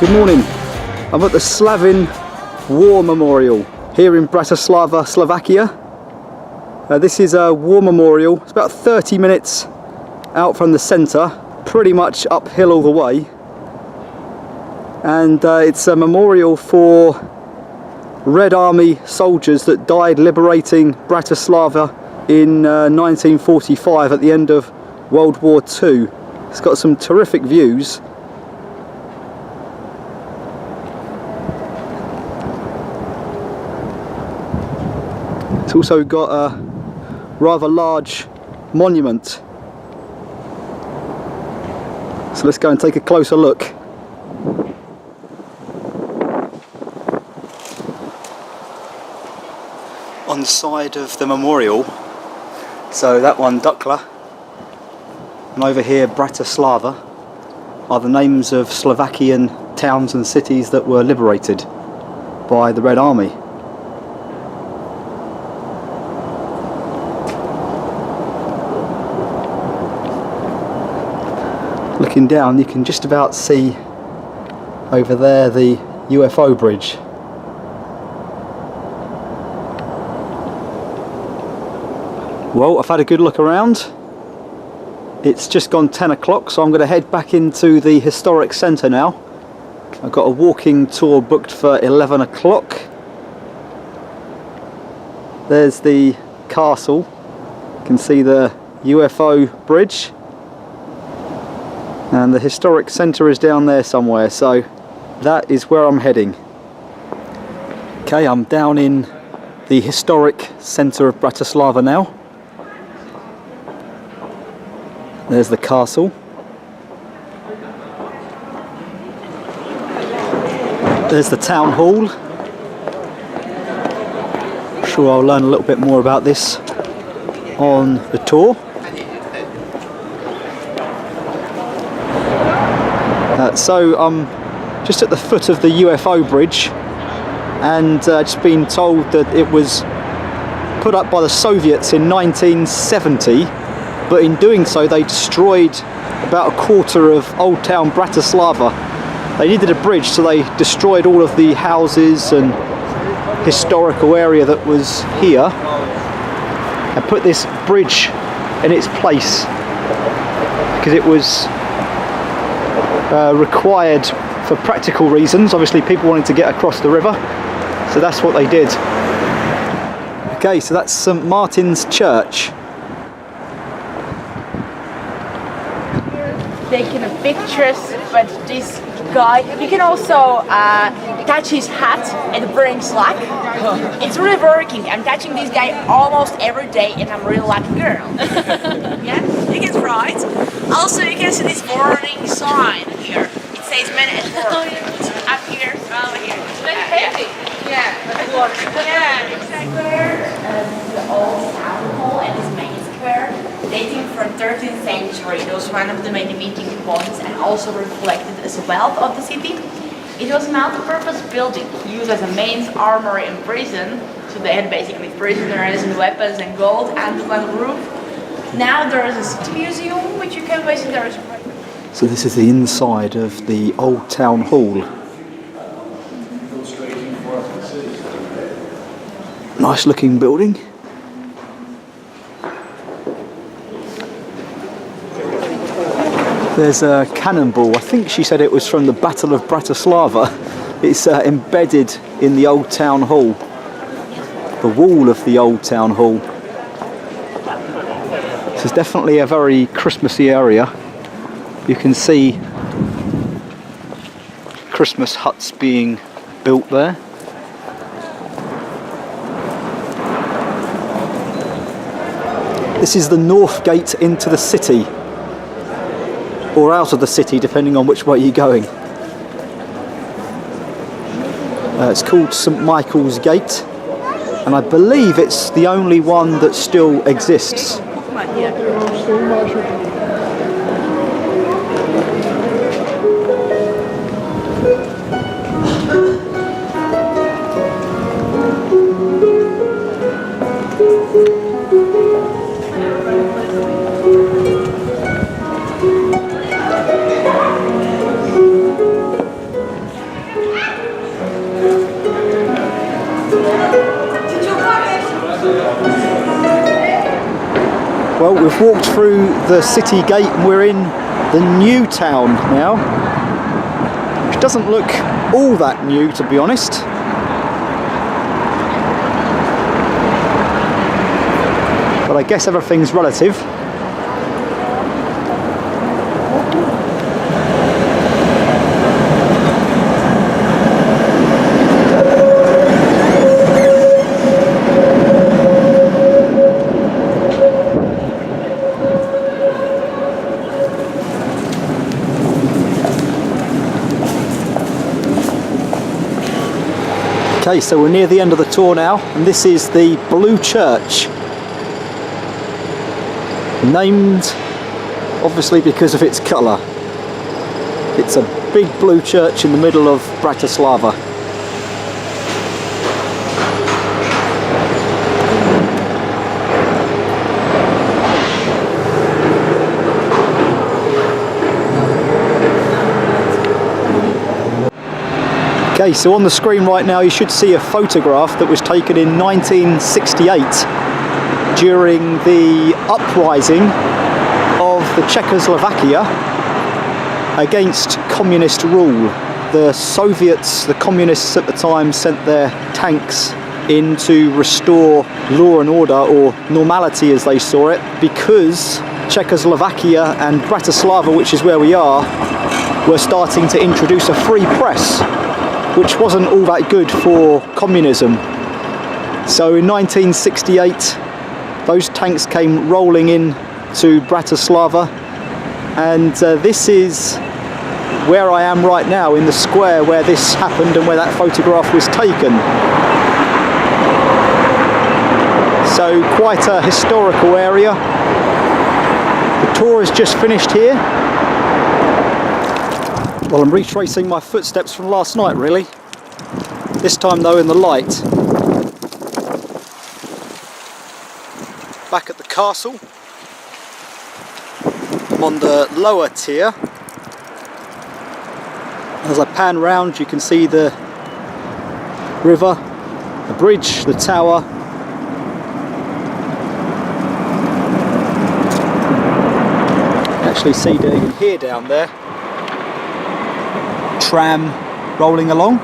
Good morning. I'm at the Slavin War Memorial here in Bratislava, Slovakia. This is a war memorial. It's about 30 minutes out from the centre, pretty much uphill all the way. And it's a memorial for Red Army soldiers that died liberating Bratislava in 1945 at the end of World War II. It's got some terrific views. It's also got a rather large monument. So let's go and take a closer look. On the side of the memorial, so that one Dukla, and over here Bratislava, are the names of Slovakian towns and cities that were liberated by the Red Army. Looking down, you can just about see over there the UFO bridge. Well, I've had a good look around. It's just gone 10 o'clock, so I'm going to head back into the historic centre now. I've got a walking tour booked for 11 o'clock. There's the castle. You can see the UFO bridge. And the historic centre is down there somewhere, so that is where I'm heading. Okay, I'm down in the historic centre of Bratislava now. There's the castle. There's the town hall. I'm sure I'll learn a little bit more about this on the tour. So I'm just at the foot of the UFO bridge, and just been told that it was put up by the Soviets in 1970, but in doing so they destroyed about a quarter of Old Town Bratislava. They needed a bridge, so they destroyed all of the houses and historical area that was here and put this bridge in its place because it was required for practical reasons. Obviously people wanted to get across the river, so that's what they did. Okay, so that's St. Martin's Church. Taking pictures with this guy. You can also touch his hat and it brings luck. It's really working. I'm touching this guy almost every day and I'm a really lucky girl. Yeah, you can try it. Also, you can see this warning sign here. It says men at work. Up here, over here. It's very heavy. Yeah. Yeah, exactly. The old town hall and this main square, dating from 13th century. It was one of the main meeting points and also reflected as wealth of the city. It was a multi-purpose building used as a main armory and prison. So they had basically prisoners and weapons and gold under one roof. Now there is a city museum which you can basically. So this is the inside of the old town hall. Nice looking building. There's a cannonball. I think she said it was from the Battle of Bratislava. It's embedded in the old town hall, the wall of the old town hall. This is definitely a very Christmassy area. You can see Christmas huts being built there. This is the north gate into the city, or out of the city, depending on which way you're going. It's called St. Michael's Gate, and I believe it's the only one that still exists. Well, we've walked through the city gate and we're in the new town now, which doesn't look all that new, to be honest. But I guess everything's relative. Okay, so we're near the end of the tour now, and this is the Blue Church. Named, obviously, because of its colour. It's a big blue church in the middle of Bratislava. Okay, so on the screen right now you should see a photograph that was taken in 1968 during the uprising of the Czechoslovakia against communist rule. The Soviets, the communists at the time, sent their tanks in to restore law and order, or normality as they saw it, because Czechoslovakia and Bratislava, which is where we are, were starting to introduce a free press, which wasn't all that good for communism. So in 1968, those tanks came rolling in to Bratislava, and this is where I am right now, in the square where this happened and where that photograph was taken. So quite a historical area. The tour is just finished here. Well, I'm retracing my footsteps from last night, really. This time, though, in the light. Back at the castle. I'm on the lower tier. As I pan round, you can see the river, the bridge, the tower. You can actually see you can hear down there. Tram rolling along.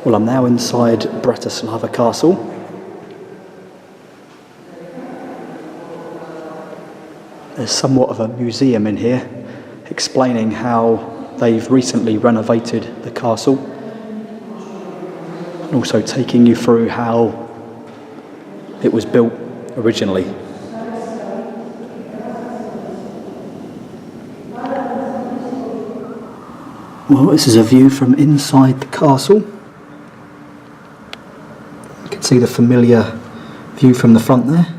Well, I'm now inside Bratislava Castle. There's somewhat of a museum in here, explaining how they've recently renovated the castle, and also taking you through how it was built originally. Well, this is a view from inside the castle. You can see the familiar view from the front there.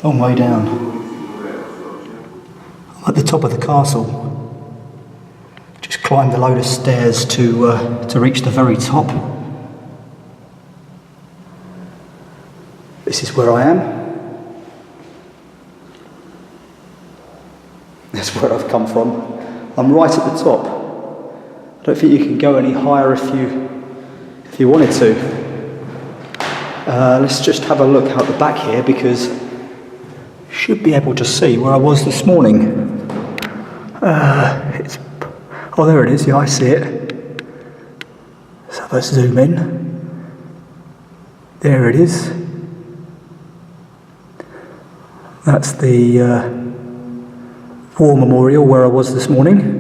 Long way down. I'm at the top of the castle. Just climbed a load of stairs to reach the very top. This is where I am. That's where I've come from. I'm right at the top. I don't think you can go any higher if you wanted to. Let's just have a look out the back here, because should be able to see where I was this morning. Oh, there it is. Yeah, I see it. So let's zoom in. There it is. That's the war memorial where I was this morning.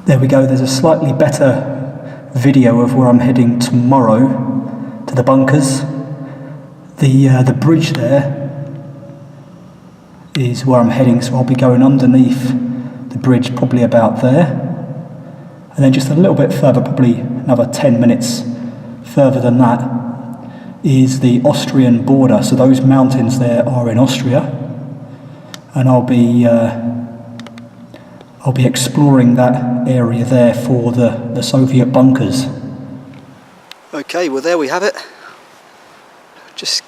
There we go. There's a slightly better video of where I'm heading tomorrow, to the bunkers. The bridge there is where I'm heading, so I'll be going underneath the bridge, probably about there, and then just a little bit further, probably another 10 minutes further than that is the Austrian border. So those mountains there are in Austria, and I'll be exploring that area there for the Soviet bunkers. Okay, well there we have it. Just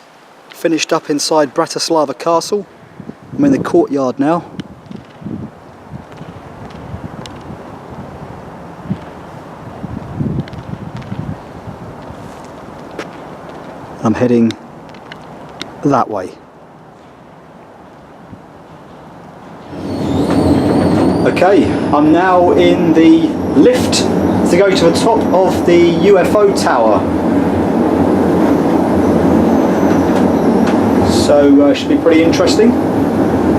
finished up inside Bratislava Castle. I'm in the courtyard now. I'm heading that way. Okay, I'm now in the lift to go to the top of the UFO tower. So should be pretty interesting.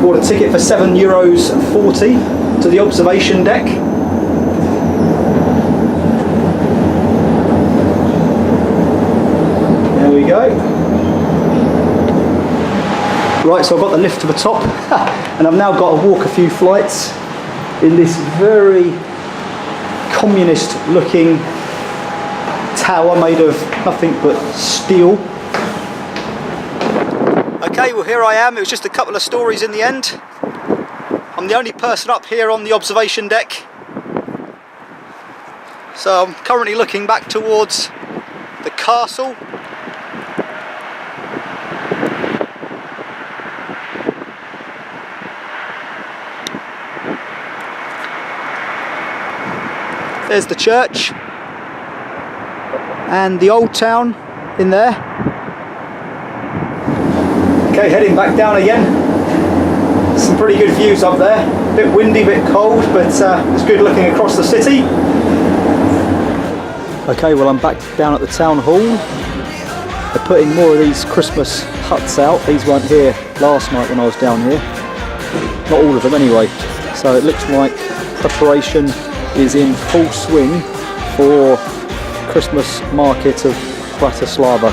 Bought a ticket for €7.40 to the observation deck. There we go. Right, so I've got the lift to the top and I've now got to walk a few flights in this very communist looking tower made of nothing but steel. Okay, well here I am. It was just a couple of stories in the end. I'm the only person up here on the observation deck. So I'm currently looking back towards the castle. There's the church and the old town in there. Okay, heading back down again. Some pretty good views up there. A bit windy, a bit cold, but it's good looking across the city. Okay, well I'm back down at the town hall. They're putting more of these Christmas huts out. These weren't here last night when I was down here. Not all of them anyway. So it looks like preparation is in full swing for Christmas market of Bratislava.